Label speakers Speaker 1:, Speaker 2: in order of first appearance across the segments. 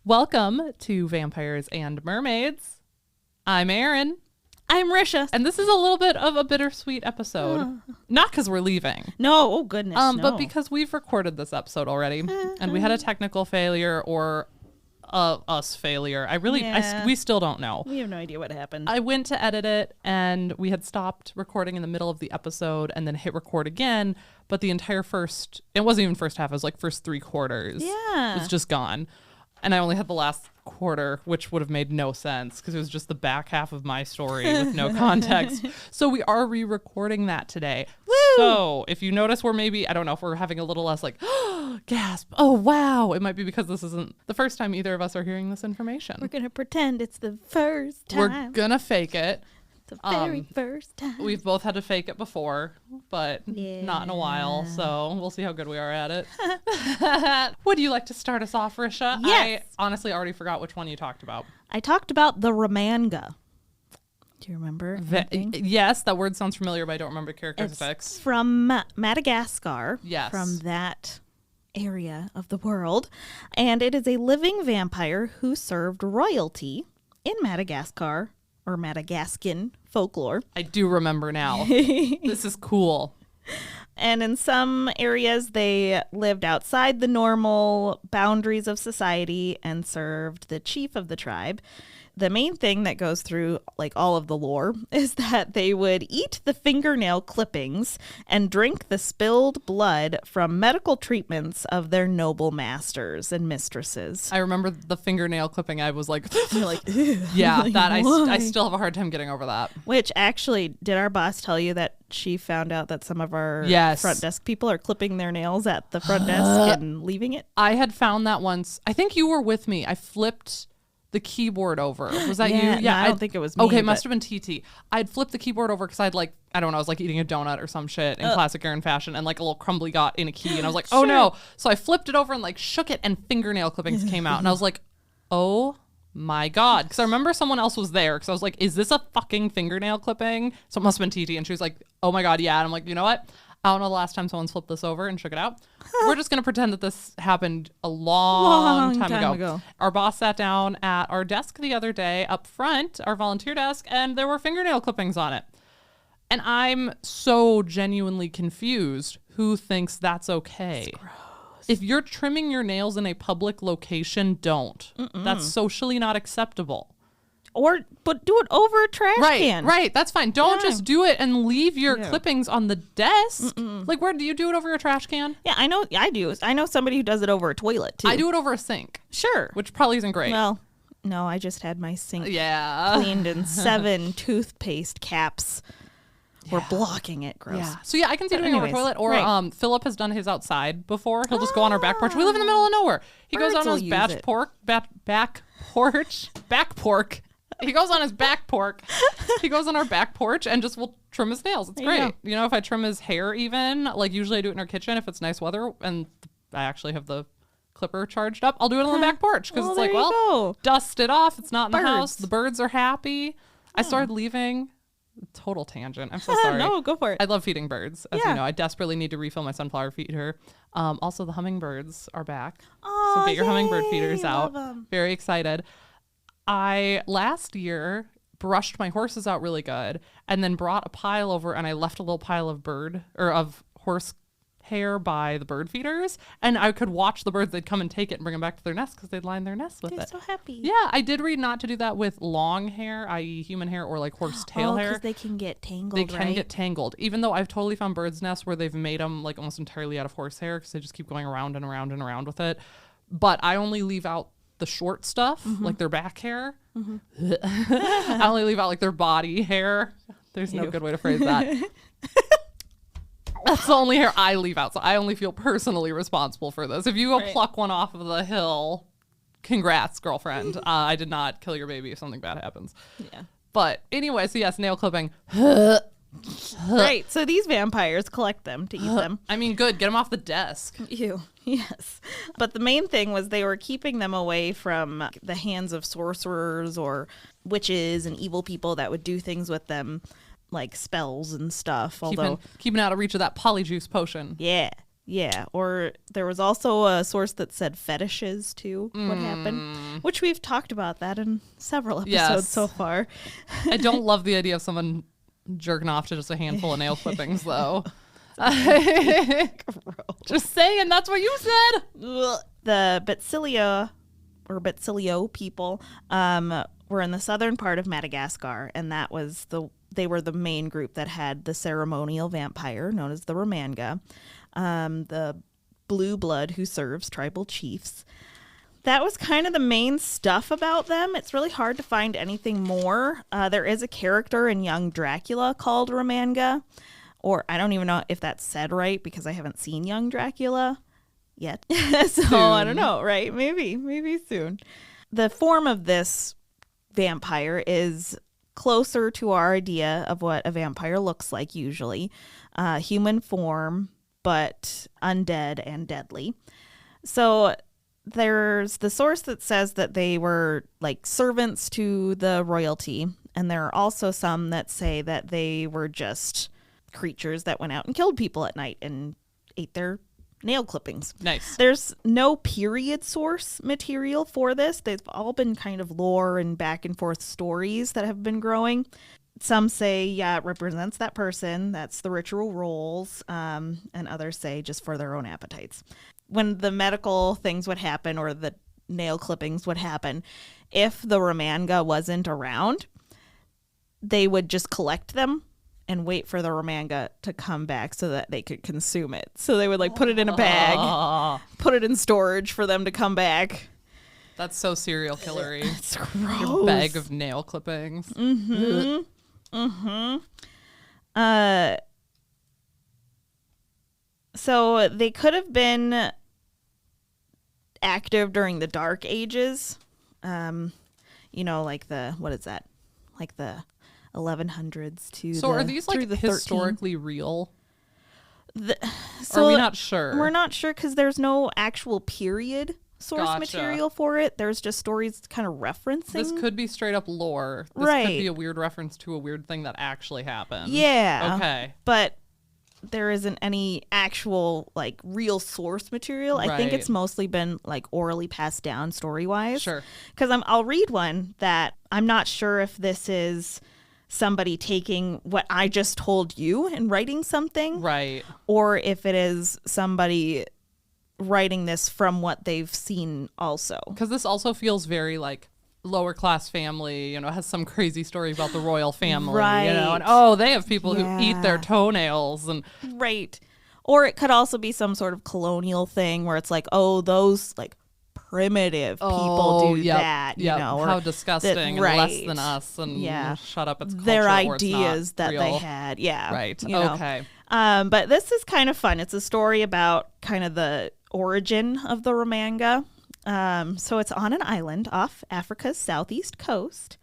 Speaker 1: Welcome to Vampires and Mermaids. I'm Erin.
Speaker 2: I'm Risha.
Speaker 1: And this is a little bit of a bittersweet episode. Not because we're leaving.
Speaker 2: No, oh goodness, no.
Speaker 1: But because we've recorded this episode already. And we had a technical failure or us failure. We still don't know.
Speaker 2: We have no idea what happened.
Speaker 1: I went to edit it and we had stopped recording in the middle of the episode and then hit record again. But the entire it wasn't even first half, it was like first 3/4.
Speaker 2: Yeah.
Speaker 1: It was just gone. And I only had the last quarter, which would have made no sense because it was just the back half of my story with no context. So we are re-recording that today.
Speaker 2: Woo!
Speaker 1: So if you notice we're maybe, I don't know, if we're having a little less like, gasp, oh wow, it might be because this isn't the first time either of us are hearing this information.
Speaker 2: We're going to pretend it's the first time.
Speaker 1: We're going to fake it.
Speaker 2: The very first time.
Speaker 1: We've both had to fake it before, but not in a while, so we'll see how good we are at it. Would you like to start us off, Risha?
Speaker 2: Yes.
Speaker 1: I honestly already forgot which one you talked about.
Speaker 2: I talked about the Ramanga. Do you remember?
Speaker 1: Yes, that word sounds familiar, but I don't remember characteristics.
Speaker 2: It's from Madagascar.
Speaker 1: Yes.
Speaker 2: From that area of the world. And it is a living vampire who served royalty in Madagascar, or Madagascan folklore.
Speaker 1: I do remember now. This is cool.
Speaker 2: And in some areas, they lived outside the normal boundaries of society and served the chief of the tribe. The main thing that goes through like all of the lore is that they would eat the fingernail clippings and drink the spilled blood from medical treatments of their noble masters and mistresses.
Speaker 1: I remember the fingernail clipping. I was like,
Speaker 2: you're like, ew.
Speaker 1: Yeah,
Speaker 2: like,
Speaker 1: that I still have a hard time getting over that.
Speaker 2: Which actually, did our boss tell you that she found out that some of our front desk people are clipping their nails at the front desk and leaving it?
Speaker 1: I had found that once. I think you were with me. I flipped the keyboard over. Was that you?
Speaker 2: Yeah, no, I don't think it was me.
Speaker 1: Okay, it must have been TT. I'd flipped the keyboard over because I'd like, I don't know, I was like eating a donut or some shit in classic Erin fashion and like a little crumbly got in a key and I was like, oh no. So I flipped it over and like shook it and fingernail clippings came out and I was like, oh my God. Because I remember someone else was there because I was like, is this a fucking fingernail clipping? So it must have been TT and she was like, oh my God, yeah. And I'm like, you know what? I don't know the last time someone's flipped this over and shook it out. We're just going to pretend that this happened a long time ago. Our boss sat down at our desk the other day up front, our volunteer desk, and there were fingernail clippings on it. And I'm so genuinely confused. Who thinks that's okay?
Speaker 2: That's gross.
Speaker 1: If you're trimming your nails in a public location, don't. That's socially not acceptable.
Speaker 2: But do it over a trash can.
Speaker 1: Right. That's fine. Don't just do it and leave your clippings on the desk. Like, where do you do it over a trash can?
Speaker 2: Yeah, I know. I do. I know somebody who does it over a toilet too.
Speaker 1: I do it over a sink.
Speaker 2: Sure.
Speaker 1: Which probably isn't great.
Speaker 2: Well, no, I just had my sink cleaned and 7 toothpaste caps were blocking it. Gross.
Speaker 1: Yeah. So I can see doing it over a toilet. Or Philip has done his outside before. He'll just go on our back porch. We live in the middle of nowhere. He goes on his back porch. He goes on his back porch. He goes on our back porch and just will trim his nails. It's great. You know, if I trim his hair even, like usually I do it in our kitchen if it's nice weather and I actually have the clipper charged up, I'll do it on the back porch because it's like, dust it off. It's not in the house. The birds are happy. I started leaving. Total tangent. I'm so sorry.
Speaker 2: No, go for it.
Speaker 1: I love feeding birds. As you know, I desperately need to refill my sunflower feeder. Also, the hummingbirds are back. So get your hummingbird feeders out. Very excited. I last year brushed my horses out really good and then brought a pile over and I left a little pile of horse hair by the bird feeders and I could watch the birds. They'd come and take it and bring them back to their nest because they'd line their nest with it.
Speaker 2: They're so happy.
Speaker 1: Yeah, I did read not to do that with long hair, i.e. human hair or like horse tail hair.
Speaker 2: Because they can get tangled,
Speaker 1: They can get tangled. Even though I've totally found birds' nests where they've made them like almost entirely out of horse hair because they just keep going around and around and around with it. But I only leave out the short stuff, like their back hair. I only leave out like their body hair. There's no good way to phrase that. That's the only hair I leave out. So I only feel personally responsible for this. If you go pluck one off of the hill, congrats, girlfriend. I did not kill your baby if something bad happens. Yeah. But anyway, so yes, nail clipping.
Speaker 2: Right. So these vampires collect them to eat them.
Speaker 1: I mean, good. Get them off the desk.
Speaker 2: Ew. Yes. But the main thing was they were keeping them away from the hands of sorcerers or witches and evil people that would do things with them, like spells and stuff.
Speaker 1: Keeping out of reach of that polyjuice potion.
Speaker 2: Yeah. Yeah, or there was also a source that said fetishes too would happen, which we've talked about that in several episodes so far.
Speaker 1: I don't love the idea of someone jerking off to just a handful of nail clippings, though. Just saying, that's what you said.
Speaker 2: The Batsilia or Batsilio people were in the southern part of Madagascar, and they were the main group that had the ceremonial vampire known as the Ramanga, the blue blood who serves tribal chiefs. That was kind of the main stuff about them. It's really hard to find anything more. There is a character in Young Dracula called Ramanga, or I don't even know if that's said right because I haven't seen Young Dracula yet. So soon. I don't know, right? Maybe soon. The form of this vampire is closer to our idea of what a vampire looks like usually. Human form, but undead and deadly. So there's the source that says that they were like servants to the royalty, and there are also some that say that they were just creatures that went out and killed people at night and ate their nail clippings.
Speaker 1: Nice.
Speaker 2: There's no period source material for this. They've all been kind of lore and back and forth stories that have been growing. Some say, yeah, it represents that person. That's the ritual roles. And others say just for their own appetites. When the medical things would happen or the nail clippings would happen, if the Ramanga wasn't around, they would just collect them and wait for the Ramanga to come back so that they could consume it. So they would like put it in a bag, put it in storage for them to come back.
Speaker 1: That's so serial killery.
Speaker 2: It's gross.
Speaker 1: Your bag of nail clippings.
Speaker 2: Mm-hmm. Mm-hmm. So they could have been active during the Dark Ages. Like what is that? Like the 1100s to
Speaker 1: so are these like
Speaker 2: the
Speaker 1: historically real?
Speaker 2: So
Speaker 1: are we not sure?
Speaker 2: We're not sure because there's no actual period source material for it. There's just stories kind of referencing.
Speaker 1: This could be straight up lore. This
Speaker 2: right.
Speaker 1: could be a weird reference to a weird thing that actually happened.
Speaker 2: Yeah.
Speaker 1: Okay.
Speaker 2: But there isn't any actual like real source material.
Speaker 1: Right.
Speaker 2: I think it's mostly been like orally passed down story-wise.
Speaker 1: Sure.
Speaker 2: Because I'll read one that I'm not sure if this is somebody taking what I just told you and writing something.
Speaker 1: Right.
Speaker 2: Or if it is somebody writing this from what they've seen also.
Speaker 1: Because this also feels very like lower class family, has some crazy story about the royal family,
Speaker 2: right.
Speaker 1: And they have people who eat their toenails and
Speaker 2: right. Or it could also be some sort of colonial thing where it's like, those like primitive people do that,
Speaker 1: or how disgusting and
Speaker 2: right.
Speaker 1: less than us and shut up, it's culture,
Speaker 2: their
Speaker 1: or it's
Speaker 2: ideas that
Speaker 1: real.
Speaker 2: they had. Yeah.
Speaker 1: Right. Okay.
Speaker 2: But this is kind of fun. It's a story about kind of the origin of the Ramanga. So it's on an island off Africa's southeast coast,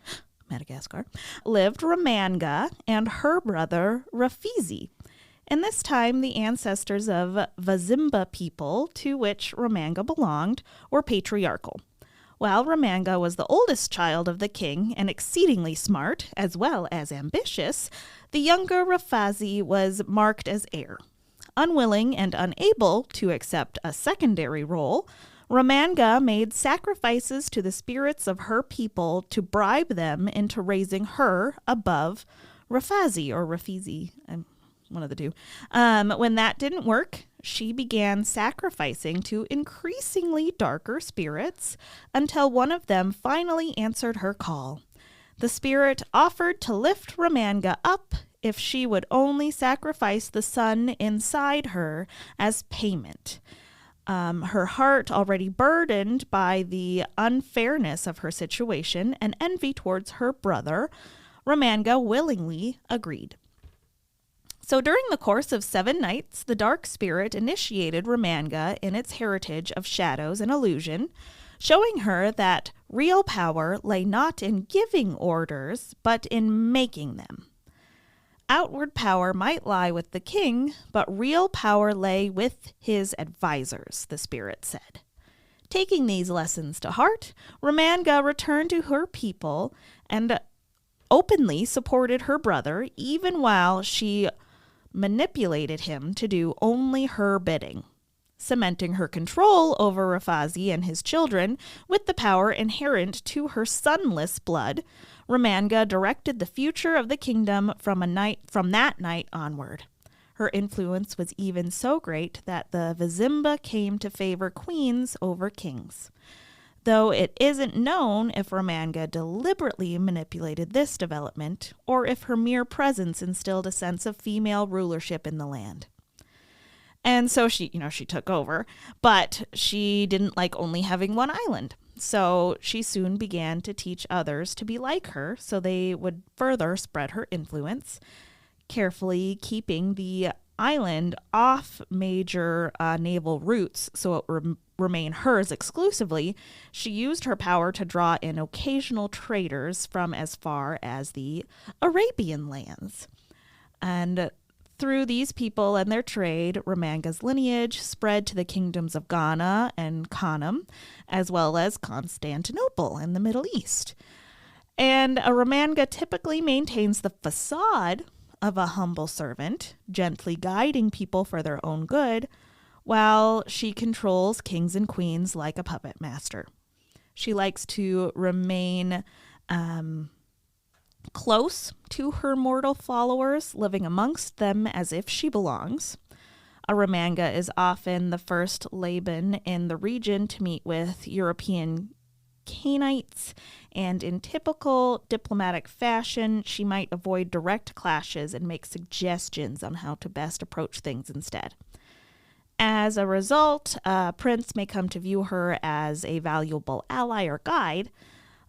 Speaker 2: Madagascar, lived Ramanga and her brother Rafizi. And this time the ancestors of Vazimba people, to which Ramanga belonged, were patriarchal. While Ramanga was the oldest child of the king and exceedingly smart, as well as ambitious, the younger Rafazi was marked as heir. Unwilling and unable to accept a secondary role, Ramanga made sacrifices to the spirits of her people to bribe them into raising her above Rafazi or Rafizi, one of the two. When that didn't work, she began sacrificing to increasingly darker spirits until one of them finally answered her call. The spirit offered to lift Ramanga up if she would only sacrifice the sun inside her as payment. Her heart, already burdened by the unfairness of her situation and envy towards her brother, Ramanga willingly agreed. So during the course of 7 nights, the dark spirit initiated Ramanga in its heritage of shadows and illusion, showing her that real power lay not in giving orders, but in making them. Outward power might lie with the king, but real power lay with his advisors, the spirit said. Taking these lessons to heart, Ramanga returned to her people and openly supported her brother, even while she manipulated him to do only her bidding. cementing her control over Rafazi and his children with the power inherent to her sonless blood. Ramanga directed the future of the kingdom from that night onward. Her influence was even so great that the Vizimba came to favor queens over kings. Though it isn't known if Ramanga deliberately manipulated this development or if her mere presence instilled a sense of female rulership in the land. And so she took over, but she didn't like only having one island. So she soon began to teach others to be like her so they would further spread her influence, carefully keeping the island off major naval routes so it would remain hers exclusively. She used her power to draw in occasional traders from as far as the Arabian lands. And through these people and their trade, Ramanga's lineage spread to the kingdoms of Ghana and Khanum, as well as Constantinople in the Middle East. And a Ramanga typically maintains the facade of a humble servant, gently guiding people for their own good, while she controls kings and queens like a puppet master. She likes to remain close to her mortal followers, living amongst them as if she belongs. A Ramanga is often the first Laban in the region to meet with European Canaanites, and in typical diplomatic fashion, she might avoid direct clashes and make suggestions on how to best approach things instead. As a result, a prince may come to view her as a valuable ally or guide.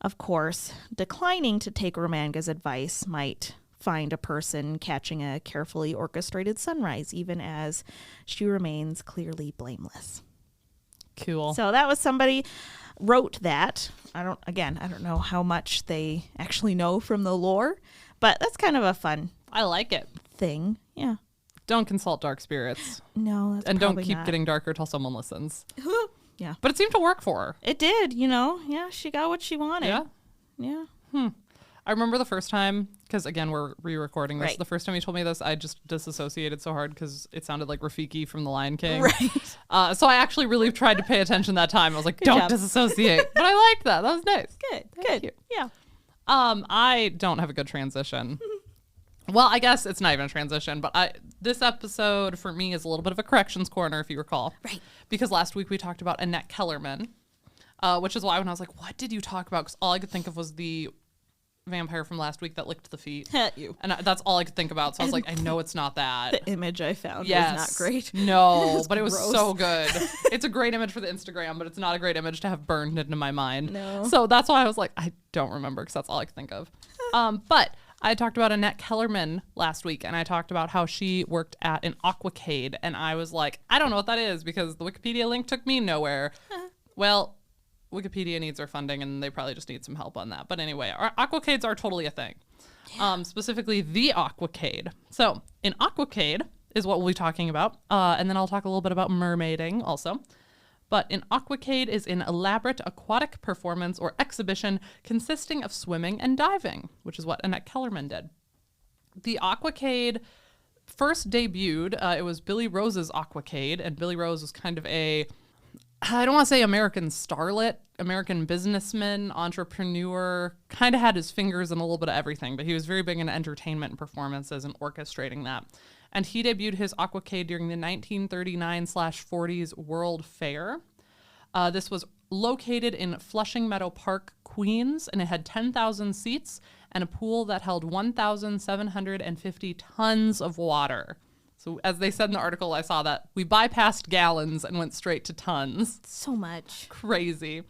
Speaker 2: Of course, declining to take Ramanga's advice might find a person catching a carefully orchestrated sunrise, even as she remains clearly blameless.
Speaker 1: Cool.
Speaker 2: So that was somebody wrote that. I don't know how much they actually know from the lore, but that's kind of a fun
Speaker 1: I like it.
Speaker 2: thing. Yeah.
Speaker 1: Don't consult dark spirits.
Speaker 2: No, that's
Speaker 1: and don't
Speaker 2: probably
Speaker 1: keep
Speaker 2: not.
Speaker 1: getting darker till someone listens.
Speaker 2: Yeah.
Speaker 1: But it seemed to work for her.
Speaker 2: It did, Yeah, she got what she wanted.
Speaker 1: Yeah.
Speaker 2: Yeah.
Speaker 1: I remember the first time, because again, we're re-recording this.
Speaker 2: Right.
Speaker 1: The first time you told me this, I just disassociated so hard because it sounded like Rafiki from The Lion King.
Speaker 2: Right.
Speaker 1: So I actually really tried to pay attention that time. I was like,
Speaker 2: Good
Speaker 1: don't
Speaker 2: job.
Speaker 1: disassociate. But I liked that. That was nice.
Speaker 2: Good.
Speaker 1: Thank you.
Speaker 2: Yeah.
Speaker 1: I don't have a good transition. Well, I guess it's not even a transition, but this episode for me is a little bit of a corrections corner, if you recall.
Speaker 2: Right.
Speaker 1: Because last week we talked about Annette Kellerman, which is why when I was like, what did you talk about? Because all I could think of was the vampire from last week that licked the feet.
Speaker 2: You.
Speaker 1: And that's all I could think about. So I was like, I know it's not that.
Speaker 2: The image I found
Speaker 1: Yes.
Speaker 2: was not great.
Speaker 1: No, but it was
Speaker 2: gross.
Speaker 1: so good. It's a great image for the Instagram, but it's not a great image to have burned into my mind.
Speaker 2: No.
Speaker 1: So that's why I was like, I don't remember because that's all I could think of. But I talked about Annette Kellerman last week, and I talked about how she worked at an Aquacade, and I was like, I don't know what that is because the Wikipedia link took me nowhere. Well, Wikipedia needs our funding, and they probably just need some help on that. But anyway, our Aquacades are totally a thing. Yeah. Specifically, the Aquacade. So, an Aquacade is what we'll be talking about, and then I'll talk a little bit about mermaiding also. But an Aquacade is an elaborate aquatic performance or exhibition consisting of swimming and diving, which is what Annette Kellerman did. The Aquacade first debuted, it was Billy Rose's Aquacade, and Billy Rose was kind of I don't want to say American starlet, American businessman, entrepreneur, kind of had his fingers in a little bit of everything, but he was very big into entertainment and performances and orchestrating that. And he debuted his Aquacade during the 1939/40s World Fair. This was located in Flushing Meadow Park, Queens, and it had 10,000 seats and a pool that held 1,750 tons of water. So as they said in the article, I saw that we bypassed gallons and went straight to tons.
Speaker 2: So much.
Speaker 1: Crazy.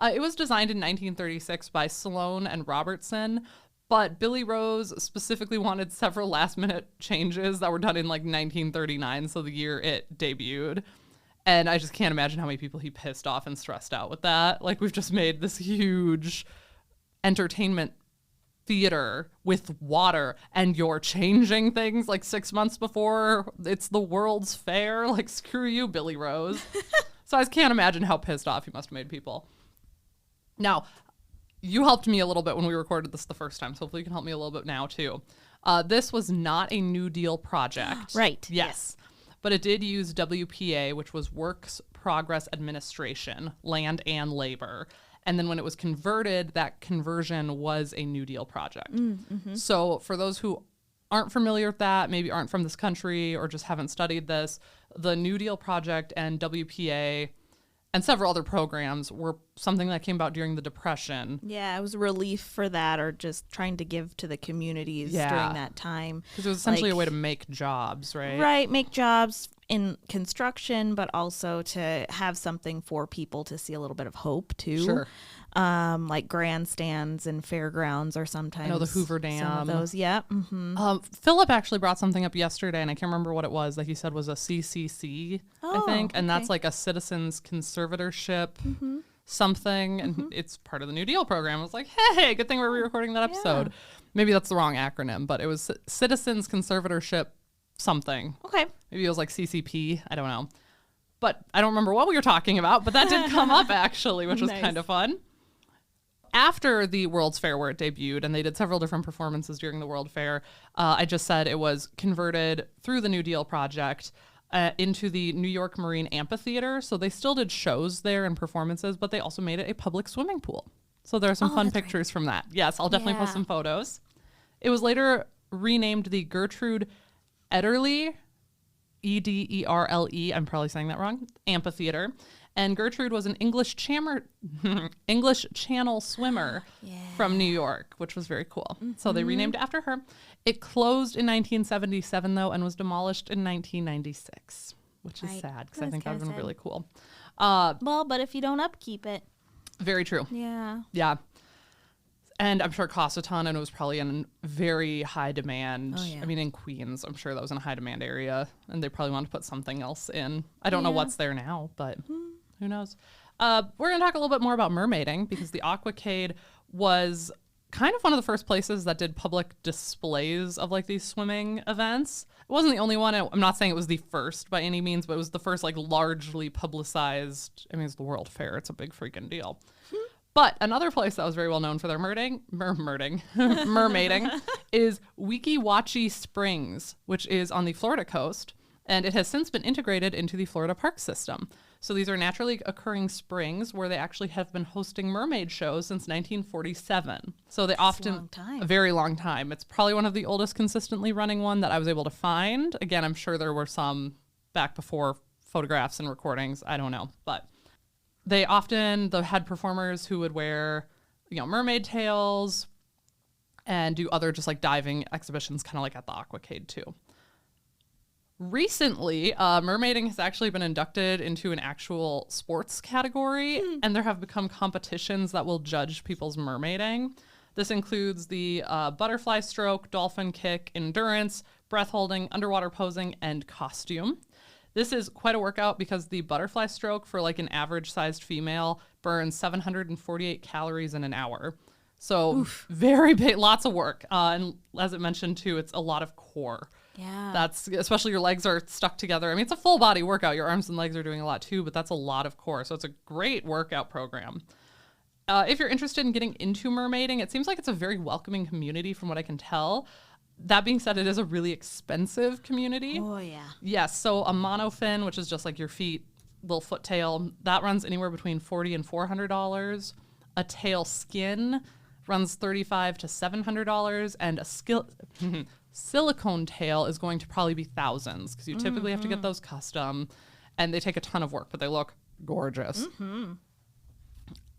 Speaker 1: It was designed in 1936 by Sloan and Robertson, but Billy Rose specifically wanted several last-minute changes that were done in like 1939, so the year it debuted. And I just can't imagine how many people he pissed off and stressed out with that. Like, we've just made this huge entertainment theater with water, and you're changing things like 6 months before it's the World's Fair. Like, screw you, Billy Rose. So I just can't imagine how pissed off he must have made people. Now, you helped me a little bit when we recorded this the first time, so hopefully you can help me a little bit now too. This was not a New Deal project.
Speaker 2: Right.
Speaker 1: Yes. but it did use WPA, which was Works Progress Administration, land and labor. And then when it was converted, that conversion was a New Deal project. So for those who aren't familiar with that, maybe aren't from this country or just haven't studied this, the New Deal project and WPA and several other programs were something that came about during the Depression.
Speaker 2: Yeah, it was relief for that, or just trying to give to the communities during that time.
Speaker 1: Because it was essentially a way to make jobs, right?
Speaker 2: Right, make jobs in construction, but also to have something for people to see a little bit of hope, too.
Speaker 1: Sure.
Speaker 2: Like grandstands and fairgrounds are sometimes.
Speaker 1: I know the Hoover Dam.
Speaker 2: Some of those, yeah.
Speaker 1: Philip actually brought something up yesterday, and I can't remember what it was that he said was a CCC, I think. And that's like a citizens conservatorship something. And it's part of the New Deal program. I was like, hey, good thing we're re-recording that episode. Yeah. Maybe that's the wrong acronym, but it was citizens conservatorship something.
Speaker 2: Okay.
Speaker 1: Maybe it was like CCP. I don't know. But I don't remember what we were talking about, but that did come up actually, which was kind of fun. After the World's Fair, where it debuted, and they did several different performances during the World Fair, I just said it was converted through the New Deal project into the New York Marine Amphitheater. So they still did shows there and performances, but they also made it a public swimming pool. So there are some fun pictures from that. Yes, I'll definitely post some photos. It was later renamed the Gertrude Ederle, Ederle, I'm probably saying that wrong, Amphitheater. And Gertrude was an English Channel swimmer from New York, which was very cool. So they renamed it after her. It closed in 1977, though, and was demolished in 1996, which is sad because I think that would have been really cool.
Speaker 2: Well, but if you don't upkeep it.
Speaker 1: Very true.
Speaker 2: Yeah.
Speaker 1: Yeah. And I'm sure it cost a ton, and it was probably in very high demand. Oh, yeah. I mean, in Queens, I'm sure that was in a high demand area, and they probably wanted to put something else in. I don't know what's there now, but who knows? We're going to talk a little bit more about mermaiding, because the Aquacade was kind of one of the first places that did public displays of like these swimming events. It wasn't the only one. I'm not saying it was the first by any means, but it was the first like largely publicized. I mean, it's the World Fair. It's a big freaking deal. But another place that was very well known for their mermaiding is Weeki Wachee Springs, which is on the Florida coast, and it has since been integrated into the Florida park system. So these are naturally occurring springs where they actually have been hosting mermaid shows since 1947. So they often, a very long time. It's probably one of the oldest consistently running one that I was able to find. Again, I'm sure there were some back before photographs and recordings. I don't know, but they often had performers who would wear, mermaid tails and do other just like diving exhibitions, kind of like at the Aquacade too. Recently, mermaiding has actually been inducted into an actual sports category, and there have become competitions that will judge people's mermaiding. This includes the butterfly stroke, dolphin kick, endurance, breath holding, underwater posing, and costume. This is quite a workout because the butterfly stroke for like an average sized female burns 748 calories in an hour. So very big, lots of work. And as it mentioned too, it's a lot of core. Yeah. That's especially your legs are stuck together. I mean, it's a full body workout. Your arms and legs are doing a lot too, but that's a lot of core. So it's a great workout program. If you're interested in getting into mermaiding, it seems like it's a very welcoming community from what I can tell. That being said, it is a really expensive community.
Speaker 2: Oh, yeah.
Speaker 1: Yes. So a monofin, which is just like your feet, little foot tail, that runs anywhere between $40 and $400. A tail skin runs $35 to $700. And a silicone tail is going to probably be thousands because you typically have to get those custom. And they take a ton of work, but they look gorgeous.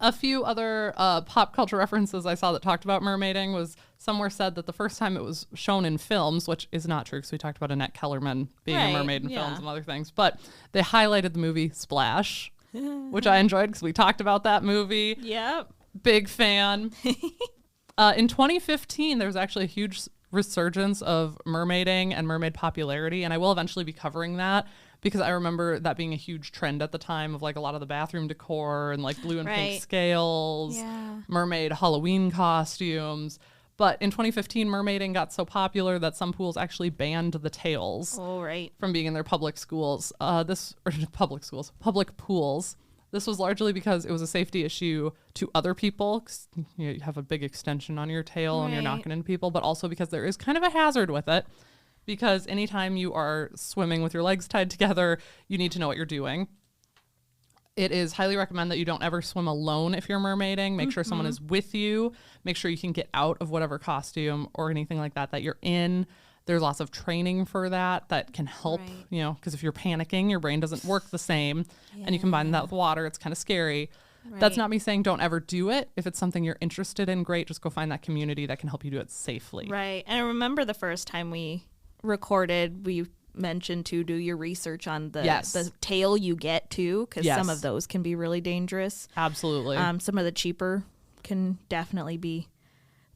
Speaker 1: A few other pop culture references I saw that talked about mermaiding was somewhere said that the first time it was shown in films, which is not true because we talked about Annette Kellerman being a mermaid in films and other things, but they highlighted the movie Splash, which I enjoyed because we talked about that movie.
Speaker 2: Yep.
Speaker 1: Big fan. In 2015, there was actually a huge resurgence of mermaiding and mermaid popularity, and I will eventually be covering that. Because I remember that being a huge trend at the time of like a lot of the bathroom decor and like blue and pink scales, mermaid Halloween costumes. But in 2015, mermaiding got so popular that some pools actually banned the tails from being in their public pools. This was largely because it was a safety issue to other people. 'Cause, you have a big extension on your tail and you're knocking into people, but also because there is kind of a hazard with it. because anytime you are swimming with your legs tied together, you need to know what you're doing. It is highly recommended that you don't ever swim alone if you're mermaiding. Make sure someone is with you. Make sure you can get out of whatever costume or anything like that you're in. There's lots of training for that can help, because if you're panicking, your brain doesn't work the same. And you combine that with water, it's kind of scary. Right. That's not me saying don't ever do it. If it's something you're interested in, great. Just go find that community that can help you do it safely.
Speaker 2: Right. And I remember the first time we recorded, we mentioned to do your research on the tail you get too, because some of those can be really dangerous.
Speaker 1: Absolutely.
Speaker 2: Some of the cheaper can definitely be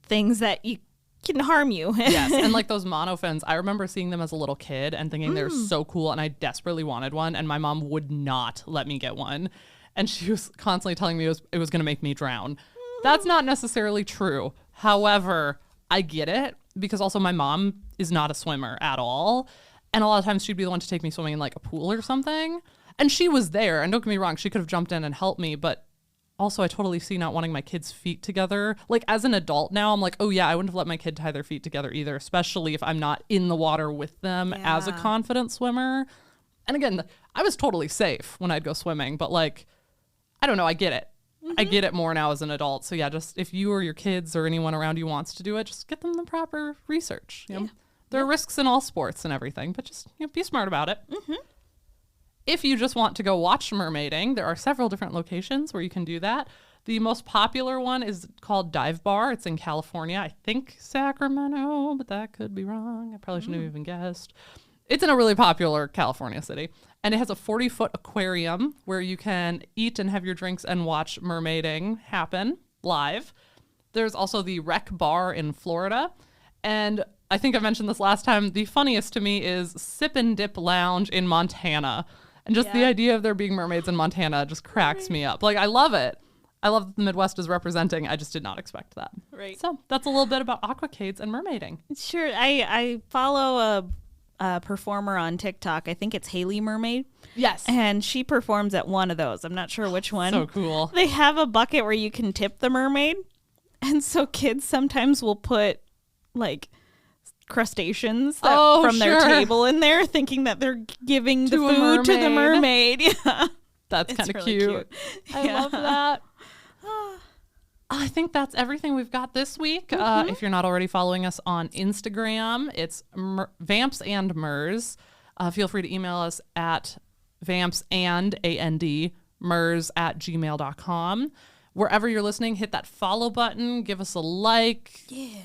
Speaker 2: things that you can harm you.
Speaker 1: Yes, and like those monofins, I remember seeing them as a little kid and thinking they're so cool, and I desperately wanted one, and my mom would not let me get one. And she was constantly telling me it was going to make me drown. That's not necessarily true. However, I get it, because also my mom is not a swimmer at all. And a lot of times she'd be the one to take me swimming in like a pool or something. And she was there. And don't get me wrong, she could have jumped in and helped me. But also I totally see not wanting my kids' feet together. Like as an adult now, I'm like, oh yeah, I wouldn't have let my kid tie their feet together either, especially if I'm not in the water with them as a confident swimmer. And again, I was totally safe when I'd go swimming. But like, I don't know, I get it. I get it more now as an adult. So yeah, just if you or your kids or anyone around you wants to do it, just get them the proper research. You know? There are risks in all sports and everything, but just be smart about it. If you just want to go watch mermaiding, there are several different locations where you can do that. The most popular one is called Dive Bar. It's in California. I think Sacramento, but that could be wrong. I probably shouldn't have even guessed. It's in a really popular California city. And it has a 40-foot aquarium where you can eat and have your drinks and watch mermaiding happen live. There's also the Rec Bar in Florida. And I think I mentioned this last time. The funniest to me is Sip and Dip Lounge in Montana. And just the idea of there being mermaids in Montana just cracks me up. Like, I love it. I love that the Midwest is representing. I just did not expect that.
Speaker 2: Right.
Speaker 1: So that's a little bit about aquacades and mermaiding.
Speaker 2: Sure. I follow a performer on TikTok. I think it's Haley Mermaid.
Speaker 1: Yes.
Speaker 2: And she performs at one of those. I'm not sure which one.
Speaker 1: So cool.
Speaker 2: They have a bucket where you can tip the mermaid. And so kids sometimes will put like crustaceans from their table in there, thinking that they're giving the food to the mermaid. Yeah.
Speaker 1: That's kind of
Speaker 2: really
Speaker 1: cute. I love that. I think that's everything we've got this week. If you're not already following us on Instagram, it's Vamps and Mers. Feel free to email us at vampsandmers@gmail.com. Wherever you're listening, hit that follow button. Give us a like. Yeah.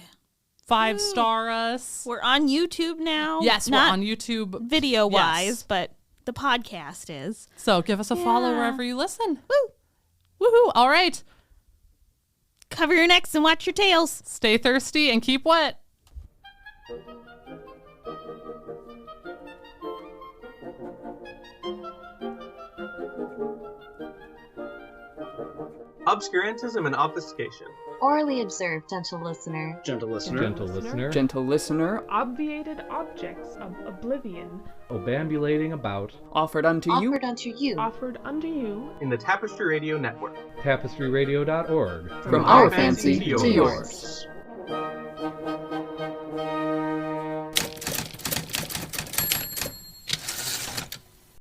Speaker 1: 5-star us.
Speaker 2: We're on YouTube now.
Speaker 1: Yes, we're on YouTube.
Speaker 2: Video-wise, but the podcast is.
Speaker 1: So give us a follow wherever you listen. Woo! Woohoo! All right.
Speaker 2: Cover your necks and watch your tails.
Speaker 1: Stay thirsty and keep wet.
Speaker 3: Obscurantism and obfuscation.
Speaker 4: Orally observed, gentle listener.
Speaker 3: Gentle listener.
Speaker 5: Gentle listener.
Speaker 6: Gentle listener.
Speaker 7: Obviated objects of oblivion.
Speaker 5: Obambulating about.
Speaker 6: Offered unto you.
Speaker 4: Offered unto you.
Speaker 7: Offered unto you.
Speaker 3: In the Tapestry Radio Network.
Speaker 5: TapestryRadio.org.
Speaker 6: From our fancy to yours.